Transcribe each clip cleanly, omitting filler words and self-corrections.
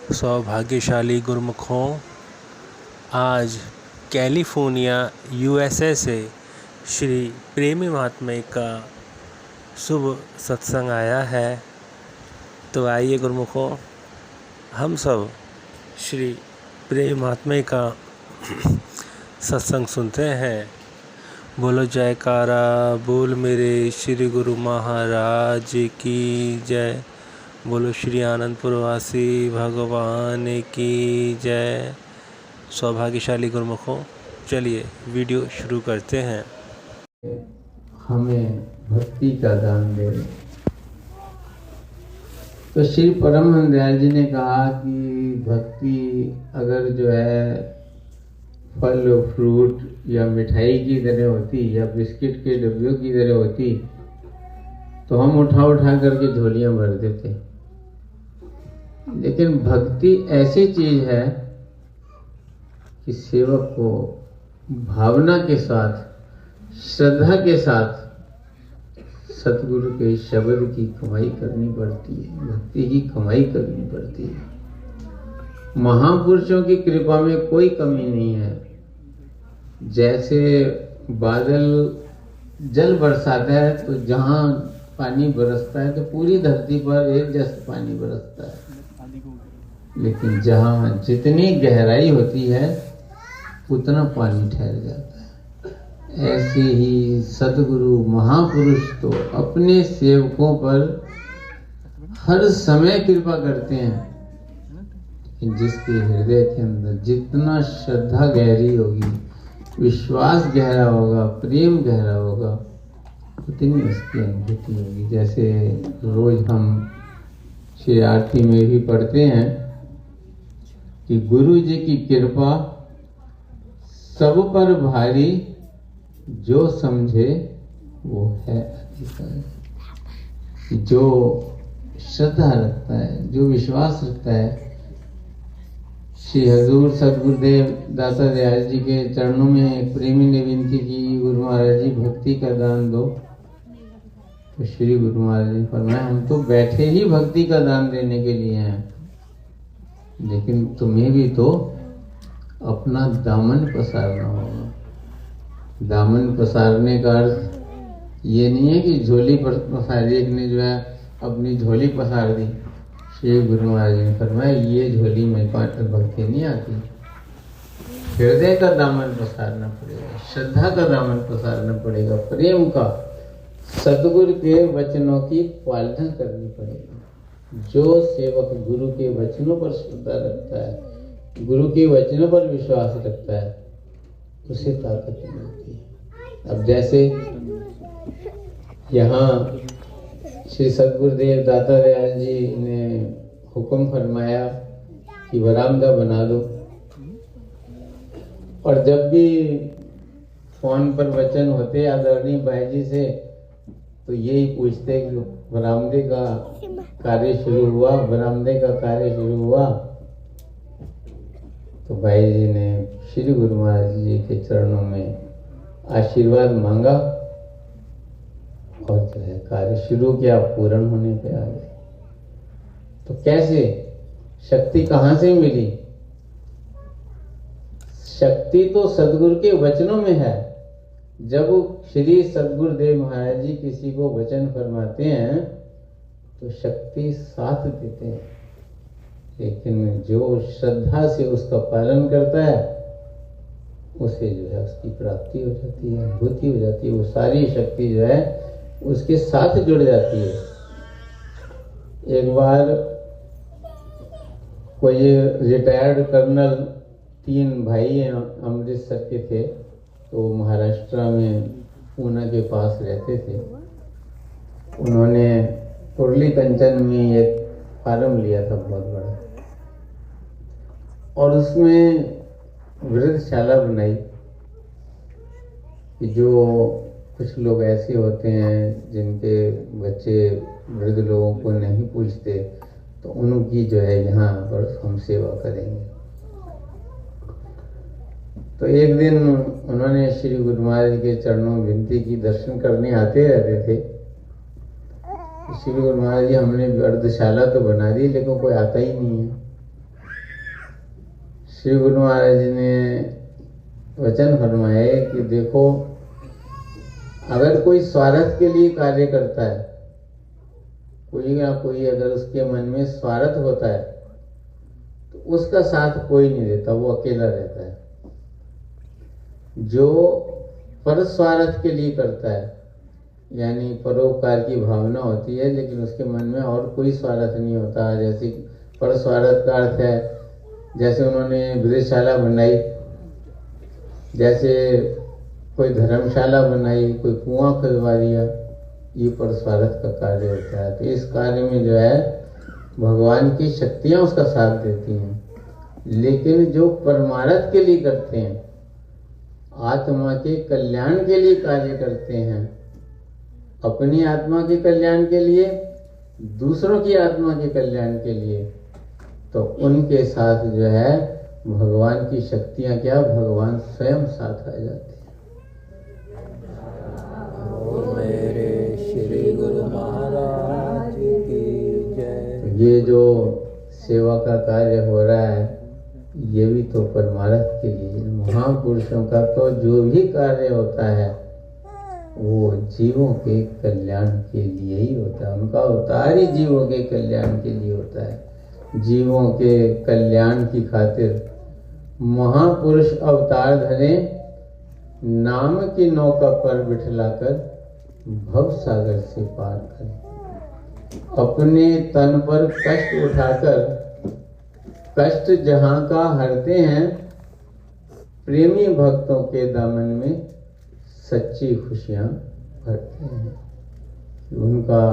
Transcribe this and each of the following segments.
सौभाग्यशाली गुरुमुखों, आज California USA से श्री प्रेमी महात्म्य का शुभ सत्संग आया है। तो आइए गुरुमुखों, हम सब श्री प्रेमी महात्म्य का सत्संग सुनते हैं। बोलो जयकारा बोल मेरे श्री गुरु महाराज की जय। बोलो श्री आनंदपुर वासी भगवान की जय। सौभाग्यशाली गुरुमुखों, चलिए वीडियो शुरू करते हैं। हमें भक्ति का दान दे। तो श्री परम दयाल जी ने कहा कि भक्ति अगर जो है फल फ्रूट या मिठाई की तरह होती या बिस्किट के डब्बियों की तरह होती तो हम उठा उठा करके झोलियां भर देते। लेकिन भक्ति ऐसी चीज है कि सेवक को भावना के साथ, श्रद्धा के साथ सतगुरु के शब्द की कमाई करनी पड़ती है, भक्ति की कमाई करनी पड़ती है। महापुरुषों की कृपा में कोई कमी नहीं है। जैसे बादल जल बरसाता है तो जहाँ पानी बरसता है तो पूरी धरती पर एक जैसा पानी बरसता है, लेकिन जहाँ जितनी गहराई होती है उतना पानी ठहर जाता है। ऐसे ही सद्गुरु महापुरुष तो अपने सेवकों पर हर समय कृपा करते हैं। जिसके हृदय के अंदर जितना श्रद्धा गहरी होगी, विश्वास गहरा होगा, प्रेम गहरा होगा, उतनी उसकी अनुभूति होगी। जैसे रोज हम श्री आरती में भी पढ़ते हैं कि गुरु जी की कृपा सब पर भारी, जो समझे वो है अधिकारी। जो श्रद्धा रखता है, जो विश्वास रखता है, श्री हजूर सदगुरुदेव दाता दयाल जी के चरणों में प्रेमी ने विनती की, गुरु महाराज जी भक्ति का दान दो। तो श्री गुरु महाराज जी फरमाया, हम तो बैठे ही भक्ति का दान देने के लिए हैं, लेकिन तुम्हें भी तो अपना दामन पसारना होगा। दामन पसारने का अर्थ ये नहीं है कि झोली पसारी। एक ने जो है अपनी झोली पसार दी। श्री गुरु महाराज ने फरमाया, ये झोली में भक्ति नहीं आती। हृदय का दामन पसारना पड़ेगा, श्रद्धा का दामन पसारना पड़ेगा, प्रेम का, सतगुरु के वचनों की पालना करनी पड़ेगी। जो सेवक गुरु के वचनों पर श्रद्धा रखता है, गुरु के वचनों पर विश्वास रखता है, उसे ताकत मिलती है। अब जैसे यहाँ श्री सतगुरुदेव दाता दयाल जी ने हुक्म फरमाया कि बरामदा बना दो, और जब भी फोन पर वचन होते आदरणीय भाई जी से तो यही पूछते कि बरामदे का कार्य शुरू हुआ, बरामदे का कार्य शुरू हुआ। तो भाई जी ने श्री गुरु महाराज जी के चरणों में आशीर्वाद मांगा और जो है कार्य शुरू किया, पूर्ण होने पे आ गए। तो कैसे, शक्ति कहाँ से मिली? शक्ति तो सदगुरु के वचनों में है। जब श्री सदगुरुदेव महाराज जी किसी को वचन फरमाते हैं तो शक्ति साथ देते हैं, लेकिन जो श्रद्धा से उसका पालन करता है उसे जो है उसकी प्राप्ति हो जाती है, अनुभूति हो जाती है। वो सारी शक्ति जो है उसके साथ जुड़ जाती है। एक बार कोई रिटायर्ड कर्नल, 3 भाई अमृतसर के थे, तो महाराष्ट्र में पूना के पास रहते थे। उन्होंने उर्ली कंचन में एक फार्म लिया था बहुत बड़ा, और उसमें वृद्धशाला बनाई कि जो कुछ लोग ऐसे होते हैं जिनके बच्चे वृद्ध लोगों को नहीं पूछते, तो उनकी जो है यहाँ पर हम सेवा करेंगे। तो एक दिन उन्होंने श्री गुरु महाराज के चरणों में विनती की, दर्शन करने आते रहते थे। श्री गुरु महाराज जी, हमने अर्धशाला तो बना दी लेकिन कोई आता ही नहीं है। श्री गुरु महाराज जी ने वचन फरमाए कि देखो, अगर कोई स्वार्थ के लिए कार्य करता है, कोई ना कोई अगर उसके मन में स्वार्थ होता है तो उसका साथ कोई नहीं देता, वो अकेला रहता है। जो पर स्वार्थ के लिए करता है, यानी परोपकार की भावना होती है लेकिन उसके मन में और कोई स्वार्थ नहीं होता, जैसे पर स्वार्थ का अर्थ है जैसे उन्होंने विदेशशाला बनाई, जैसे कोई धर्मशाला बनाई, कोई कुआं खुदवा दिया, ये पर स्वार्थ का कार्य होता है। तो इस कार्य में जो है भगवान की शक्तियां उसका साथ देती हैं। लेकिन जो परमार्थ के लिए करते हैं, आत्मा के कल्याण के लिए कार्य करते हैं, अपनी आत्मा के कल्याण के लिए, दूसरों की आत्मा के कल्याण के लिए, तो उनके साथ जो है भगवान की शक्तियां क्या, भगवान स्वयं साथ आ जाते हैं। मेरे श्री गुरु महाराज की जय। तो ये जो सेवा का कार्य हो रहा है ये भी तो परमार्थ के लिए। महापुरुषों का तो जो भी कार्य होता है वो जीवों के कल्याण के लिए ही होता है। उनका अवतार ही जीवों के कल्याण के लिए होता है। जीवों के कल्याण की खातिर महापुरुष अवतार धरे, नाम की नौका पर बिठलाकर भव सागर से पार करें। अपने तन पर कष्ट उठाकर, कष्ट जहां का हरते हैं, प्रेमी भक्तों के दामन में सच्ची खुशियां भरते हैं। उनका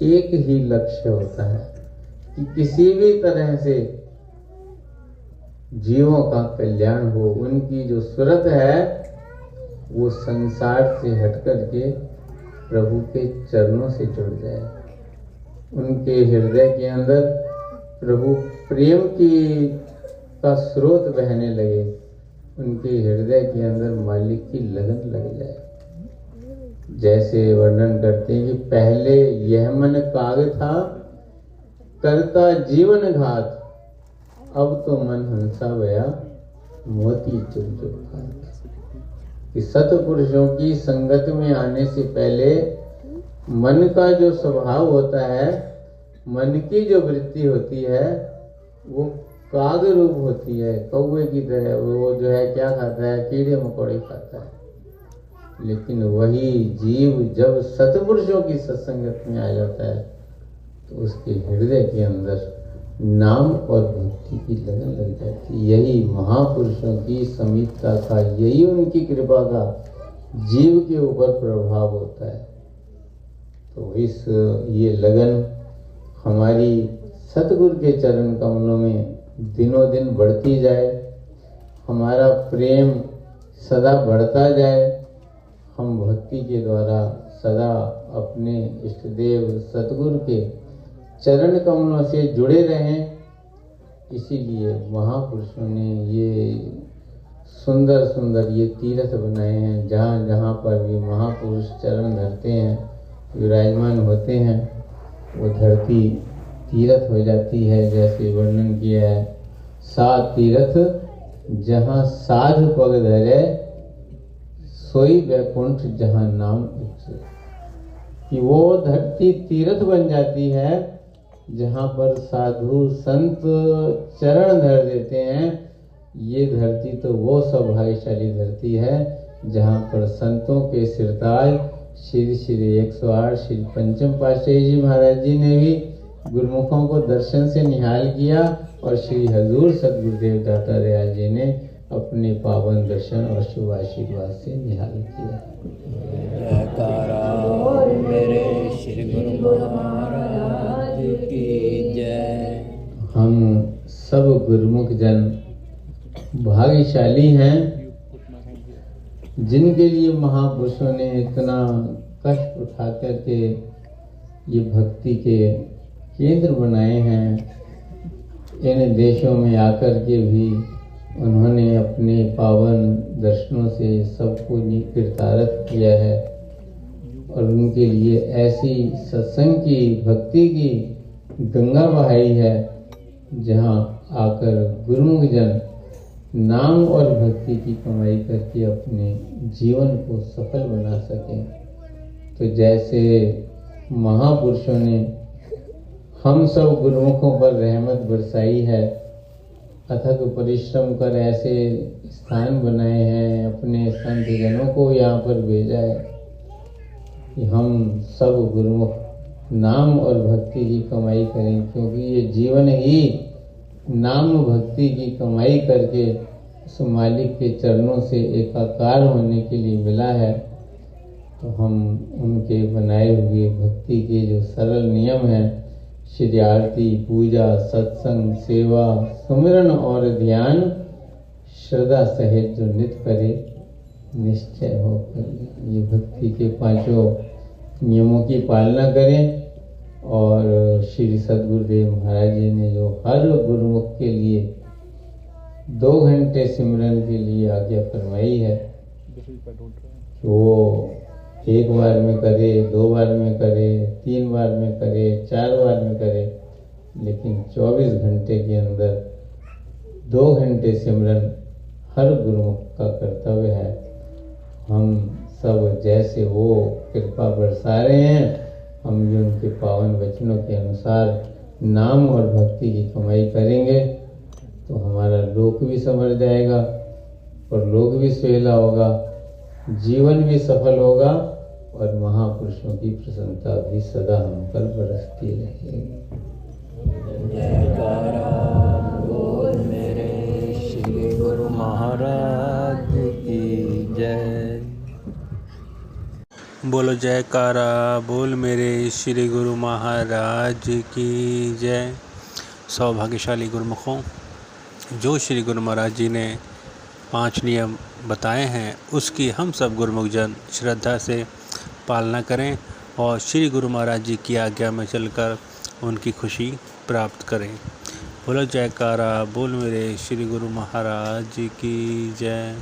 एक ही लक्ष्य होता है कि किसी भी तरह से जीवों का कल्याण हो। उनकी जो सूरत है वो संसार से हटकर के प्रभु के चरणों से जुड़ जाए। उनके हृदय के अंदर प्रभु प्रेम का स्रोत बहने लगे। उनके हृदय के अंदर मालिक की लगन लग जाए। जैसे वर्णन करते हैं कि पहले यह मन काग था, करता जीवन घात, अब तो मन हंसा गया, मोती चुग चुग खात। कि सतपुरुषों की संगत में आने से पहले मन का जो स्वभाव होता है, मन की जो वृत्ति होती है, वो काग रूप होती है, कौवे की तरह। वो जो है क्या खाता है, कीड़े मकोड़े खाता है। लेकिन वही जीव जब सतपुरुषों की सत्संगत में आ जाता है तो उसके हृदय के अंदर नाम और भक्ति की लगन लग जाती। यही महापुरुषों की समीपता का, यही उनकी कृपा का जीव के ऊपर प्रभाव होता है। तो ये लगन हमारी सतगुरु के चरण कमलों में दिनों दिन बढ़ती जाए, हमारा प्रेम सदा बढ़ता जाए, हम भक्ति के द्वारा सदा अपने इष्टदेव सतगुरु के चरण कमलों से जुड़े रहें। इसीलिए महापुरुषों ने ये सुंदर सुंदर ये तीर्थ बनाए हैं। जहाँ जहाँ पर भी महापुरुष चरण धरते हैं, विराजमान होते हैं, वो धरती तीर्थ हो जाती है। जैसे वर्णन किया है, सात तीर्थ जहाँ साध पग धरे, सोई वैकुंठ जहाँ नाम उच्चे। कि वो धरती तीर्थ बन जाती है जहाँ पर साधु संत चरण धर देते हैं। ये धरती तो वो सौभाग्यशाली धरती है जहाँ पर संतों के सिरताज श्री श्री 108 श्री पंचम पातशाही जी महाराज जी ने भी गुरुमुखों को दर्शन से निहाल किया और श्री हजूर सतगुरुदेव दाता दयाल जी ने अपने पावन दर्शन और शुभ आशीर्वाद से निहाल किया। जयकारा मेरे श्री गुरु महाराज की जय। हम सब गुरुमुख जन भाग्यशाली हैं जिनके लिए महापुरुषों ने इतना कष्ट उठा करके ये भक्ति के केंद्र बनाए हैं। इन देशों में आकर के भी उन्होंने अपने पावन दर्शनों से सबको कृतार्थ किया है और उनके लिए ऐसी सत्संग की, भक्ति की गंगा बहाई है जहाँ आकर गुरुमुख जन नाम और भक्ति की कमाई करके अपने जीवन को सफल बना सकें। तो जैसे महापुरुषों ने हम सब गुरुमुखों पर रहमत बरसाई है, अथक परिश्रम कर ऐसे स्थान बनाए हैं, अपने संत जनों को यहाँ पर भेजा है कि हम सब गुरुमुख नाम और भक्ति की कमाई करें, क्योंकि ये जीवन ही नाम भक्ति की कमाई करके उस मालिक के चरणों से एकाकार होने के लिए मिला है। तो हम उनके बनाए हुए भक्ति के जो सरल नियम हैं, श्री आरती, पूजा, सत्संग, सेवा, सुमिरन और ध्यान श्रद्धा सहित जो नित्य करे, निश्चय हो ये भक्ति के पांचों नियमों की पालना करें। और श्री सद्गुरुदेव महाराज जी ने जो हर गुरुमुख के लिए 2 घंटे सिमरन के लिए आज्ञा फरमाई है, वो 1 बार में करे, 2 बार में करे, 3 बार में करे, 4 बार में करे, लेकिन 24 घंटे के अंदर 2 घंटे सिमरन हर गुरुमुख का कर्तव्य है। हम सब जैसे वो कृपा बरसा रहे हैं, हम भी उनके पावन वचनों के अनुसार नाम और भक्ति की कमाई करेंगे तो हमारा लोक भी संवर जाएगा और लोक भी सुहेला होगा, जीवन भी सफल होगा और महापुरुषों की प्रसन्नता भी सदा हम पर बरसती रहेगी। जयकारा बोल मेरे श्री गुरु महाराज की जय। बोलो जयकारा बोल मेरे श्री गुरु महाराज की जय। सौभाग्यशाली गुरुमुखों, जो श्री गुरु महाराज जी ने 5 नियम बताए हैं उसकी हम सब गुरुमुख जन श्रद्धा से पालना करें और श्री गुरु महाराज जी की आज्ञा में चलकर उनकी खुशी प्राप्त करें। बोलो जयकारा बोल मेरे श्री गुरु महाराज की जय।